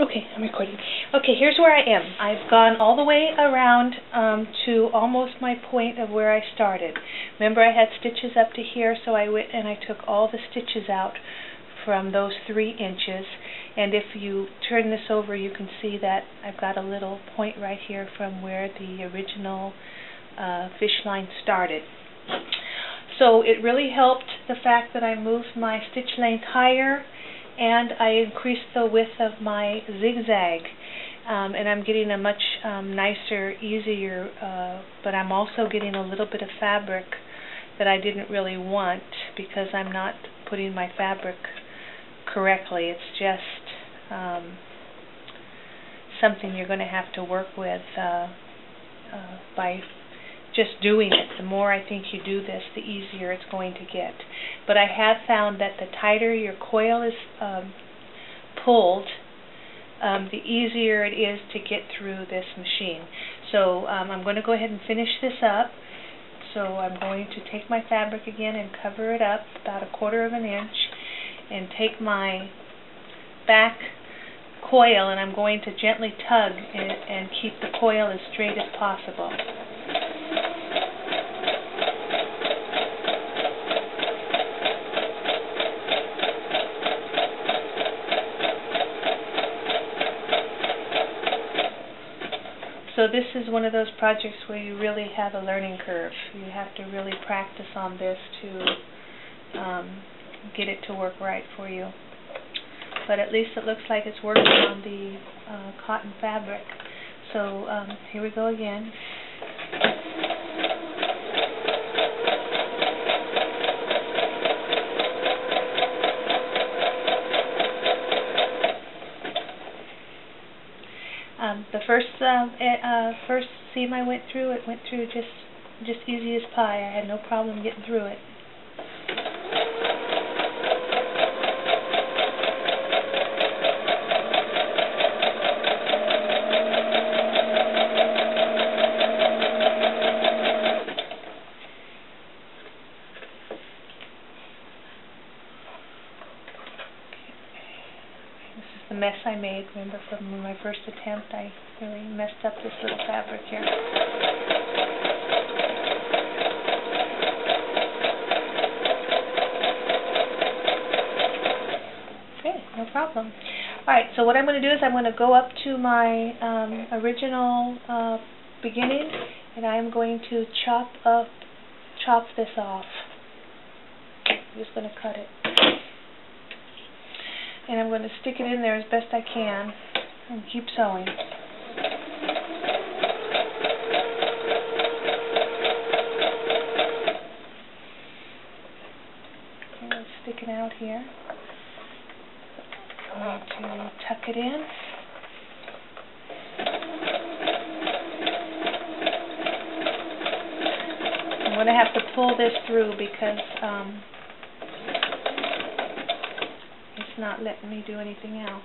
Okay, I'm recording. Okay, here's where I am. I've gone all the way around to almost my point of where I started. Remember, I had stitches up to here, so I went and I took all the stitches out from those 3 inches. And if you turn this over, you can see that I've got a little point right here from where the original fish line started. So it really helped the fact that I moved my stitch length higher, and I increased the width of my zigzag, and I'm getting a much nicer, easier, but I'm also getting a little bit of fabric that I didn't really want because I'm not putting my fabric correctly. It's just something you're going to have to work with by just doing it. The more I think you do this, the easier it's going to get. But I have found that the tighter your coil is pulled, the easier it is to get through this machine. So I'm going to go ahead and finish this up. So I'm going to take my fabric again and cover it up about 1/4 of an inch, and take my back coil, and I'm going to gently tug and keep the coil as straight as possible. So this is one of those projects where you really have a learning curve. You have to really practice on this to get it to work right for you. But at least it looks like it's working on the cotton fabric. So here we go again. The first seam I went through, it went through just easy as pie. I had no problem getting through it. The mess I made, remember, from my first attempt, I really messed up this little fabric here. Okay, no problem. Alright, so what I'm going to do is I'm going to go up to my original beginning, and I'm going to chop this off. I'm just going to cut it. And I'm going to stick it in there as best I can and keep sewing. Okay, it's sticking out here. I'm going to tuck it in. I'm going to have to pull this through because it's not letting me do anything else.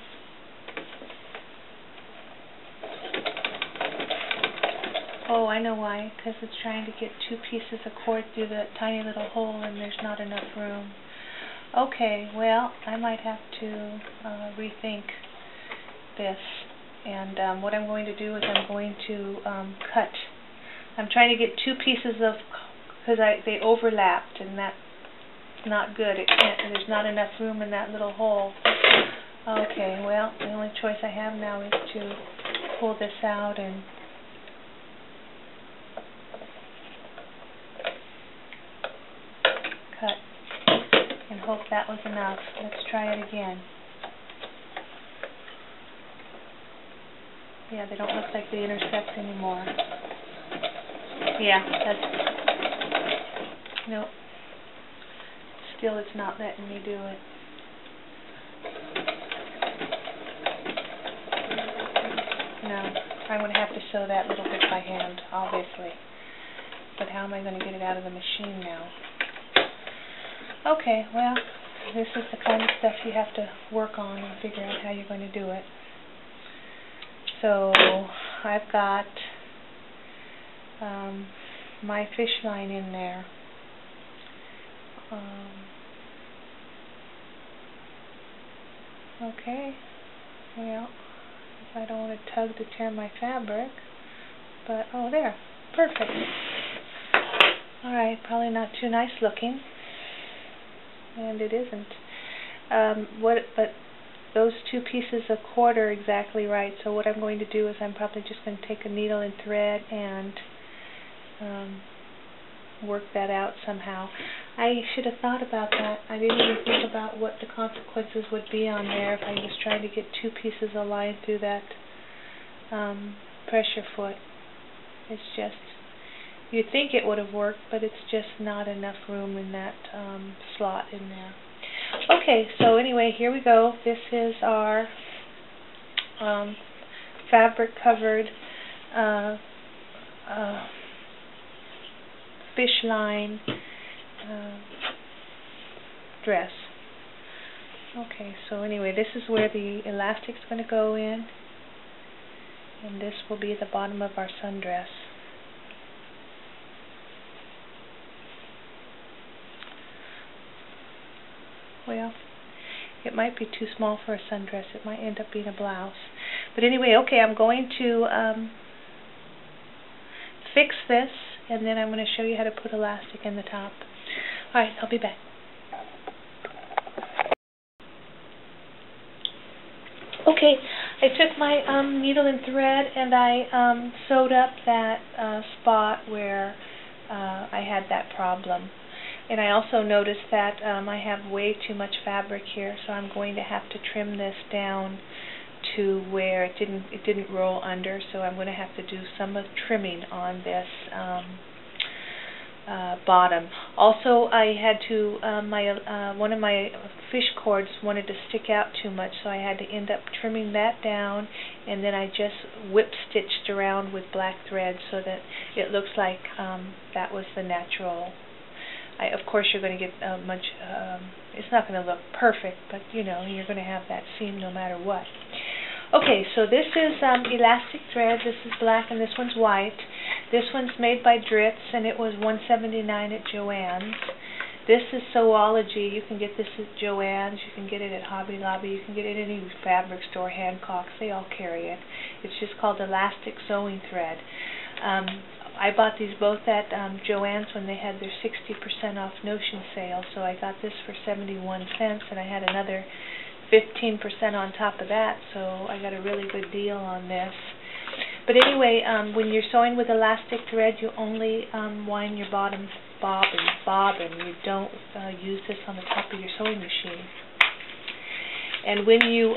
Oh, I know why. Because it's trying to get 2 pieces of cord through the tiny little hole, and there's not enough room. Okay, well, I might have to rethink this. And what I'm going to do is I'm going to cut. I'm trying to get 2 pieces of, because they overlapped, and that's not good. There's not enough room in that little hole. Okay, well, the only choice I have now is to pull this out and cut and hope that was enough. Let's try it again. Yeah, they don't look like they intersect anymore. Yeah, that's... Nope. Still, it's not letting me do it. No, I'm going to have to sew that little bit by hand, obviously. But how am I going to get it out of the machine now? Okay, well, this is the kind of stuff you have to work on and figure out how you're going to do it. So, I've got my fish line in there. Okay, well, I don't want to tug to tear my fabric. But, oh, there. Perfect. Alright, probably not too nice looking. And it isn't. But those two pieces of cord are exactly right. So what I'm going to do is I'm probably just going to take a needle and thread and work that out somehow. I should have thought about that. I didn't even think about what the consequences would be on there if I was trying to get two pieces of line through that pressure foot. It's just, you'd think it would have worked, but it's just not enough room in that slot in there. Okay, so anyway, here we go. This is our fabric covered fishline dress. Okay, so anyway, this is where the elastic's going to go in, and this will be the bottom of our sundress. Well, it might be too small for a sundress. It might end up being a blouse. But anyway, okay, I'm going to fix this, and then I'm going to show you how to put elastic in the top. Alright, I'll be back. Okay, I took my needle and thread and I sewed up that spot where I had that problem. And I also noticed that I have way too much fabric here, so I'm going to have to trim this down to where it didn't roll under. So I'm going to have to do some trimming on this bottom. Also, I had to one of my fish cords wanted to stick out too much, so I had to end up trimming that down, and then I just whip stitched around with black thread so that it looks like that was the natural. Of course, you're going to get much. It's not going to look perfect, but you know you're going to have that seam no matter what. Okay, so this is elastic thread. This is black and this one's white. This one's made by Dritz, and it was $1.79 at Joann's. This is Sewology. You can get this at Joann's. You can get it at Hobby Lobby. You can get it at any fabric store, Hancock's. They all carry it. It's just called elastic sewing thread. I bought these both at Joann's when they had their 60% off notion sale, so I got this for 71 cents, and I had another 15% on top of that, so I got a really good deal on this. But anyway, when you're sewing with elastic thread, you only wind your bottom bobbin. You don't use this on the top of your sewing machine. And when you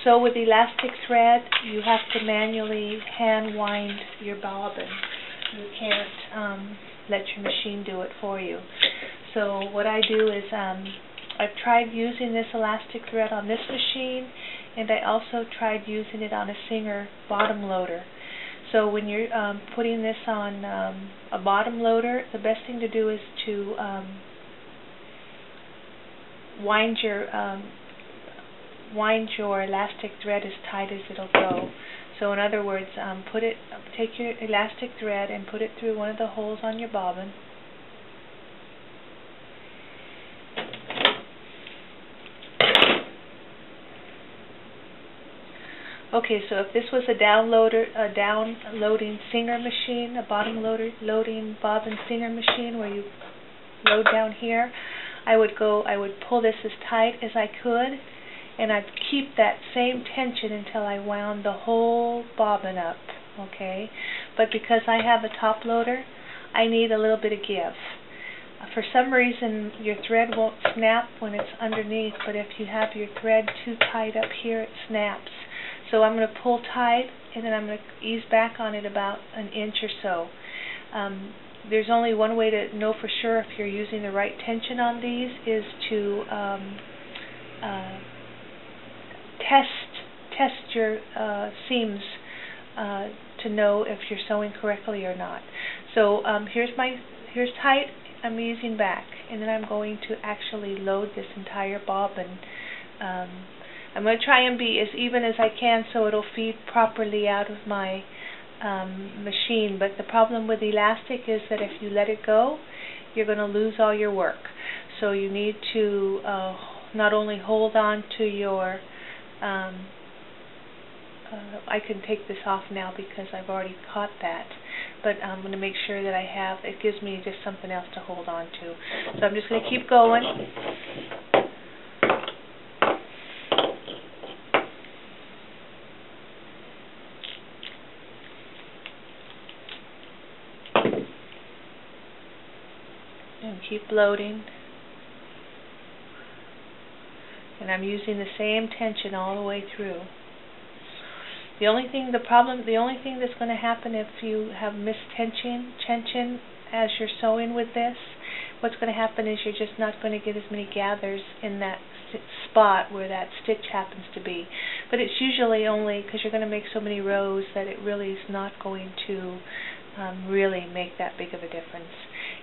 sew with elastic thread, you have to manually hand wind your bobbin. You can't let your machine do it for you. So what I do is I've tried using this elastic thread on this machine, and I also tried using it on a Singer bottom loader. So when you're putting this on a bottom loader, the best thing to do is to wind your elastic thread as tight as it'll go. So in other words, take your elastic thread and put it through one of the holes on your bobbin. Okay, so if this was a downloading Singer machine, a bottom loading bobbin Singer machine where you load down here, I would pull this as tight as I could, and I'd keep that same tension until I wound the whole bobbin up, okay? But because I have a top loader, I need a little bit of give. For some reason, your thread won't snap when it's underneath, but if you have your thread too tight up here, it snaps. So I'm going to pull tight, and then I'm going to ease back on it about an inch or so. There's only one way to know for sure if you're using the right tension on these, is to test your seams to know if you're sewing correctly or not. So here's tight. I'm easing back, and then I'm going to actually load this entire bobbin. I'm going to try and be as even as I can so it'll feed properly out of my machine. But the problem with elastic is that if you let it go, you're going to lose all your work. So you need to not only hold on to your I can take this off now because I've already caught that, but I'm going to make sure that I have, it gives me just something else to hold on to. So I'm just going to keep going. And keep loading. And I'm using the same tension all the way through. The only thing that's going to happen if you have tension as you're sewing with this, what's going to happen is you're just not going to get as many gathers in that spot where that stitch happens to be. But it's usually only because you're going to make so many rows that it really is not going to really make that big of a difference.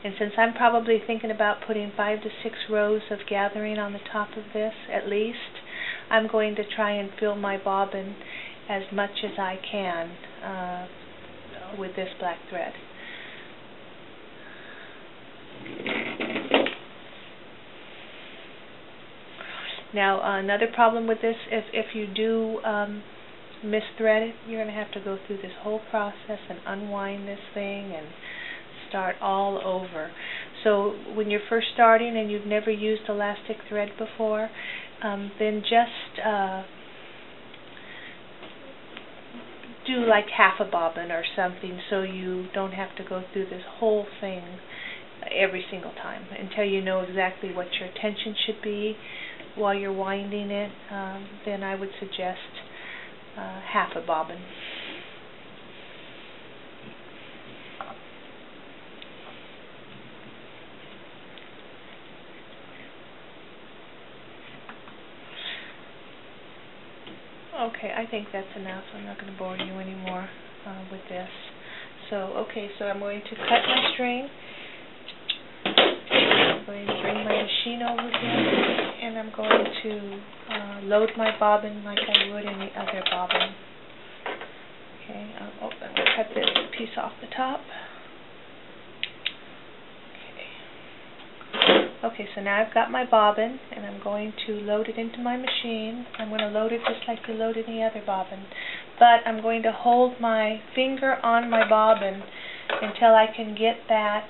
And since I'm probably thinking about putting 5 to 6 rows of gathering on the top of this at least, I'm going to try and fill my bobbin as much as I can with this black thread. Now another problem with this, if you do misthread it, you're going to have to go through this whole process and unwind this thing and start all over. So when you're first starting and you've never used elastic thread before, then just do like half a bobbin or something so you don't have to go through this whole thing every single time until you know exactly what your tension should be while you're winding it. Then I would suggest half a bobbin. Okay, I think that's enough. I'm not going to bore you anymore with this. So, okay, so I'm going to cut my string. I'm going to bring my machine over here, and I'm going to load my bobbin like I would any other bobbin. Okay, I'm going to cut this piece off the top. Okay, so now I've got my bobbin, and I'm going to load it into my machine. I'm going to load it just like you load any other bobbin. But I'm going to hold my finger on my bobbin until I can get that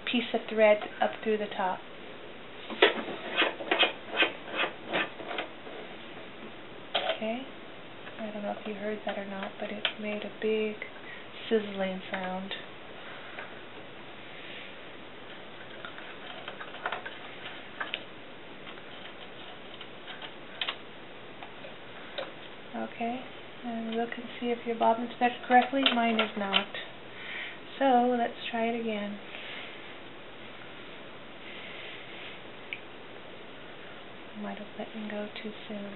piece of thread up through the top. Okay, I don't know if you heard that or not, but it made a big sizzling sound. Okay, and look and see if your bobbin's fed correctly. Mine is not. So let's try it again. I might have let him go too soon.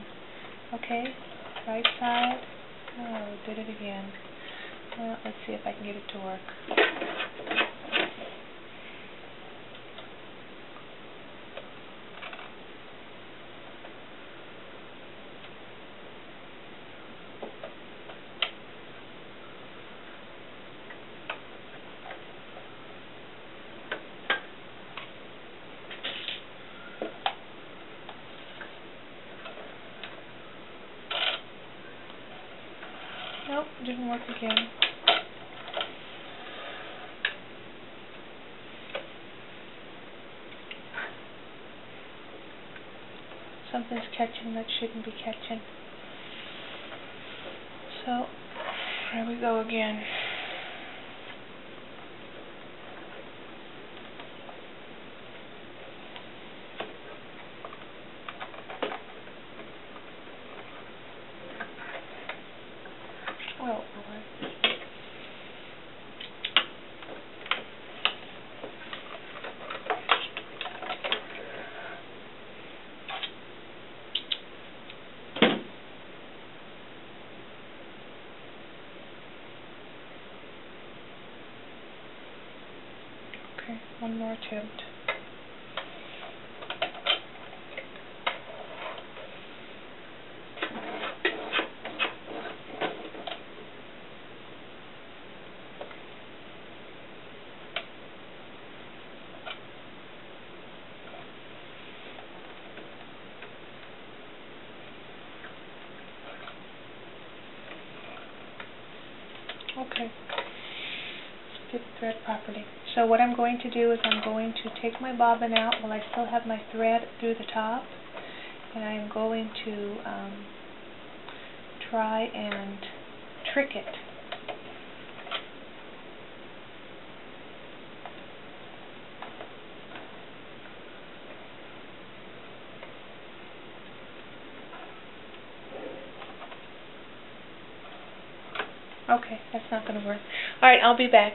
Okay, right side. Oh, did it again. Well, let's see if I can get it to work. Nope, didn't work again. Something's catching that shouldn't be catching. So, here we go again. Oh, Lord. Okay, one more attempt. Okay. Fit thread properly. So what I'm going to do is I'm going to take my bobbin out while I still have my thread through the top, and I'm going to try and trick it. Okay, that's not going to work. Alright, I'll be back.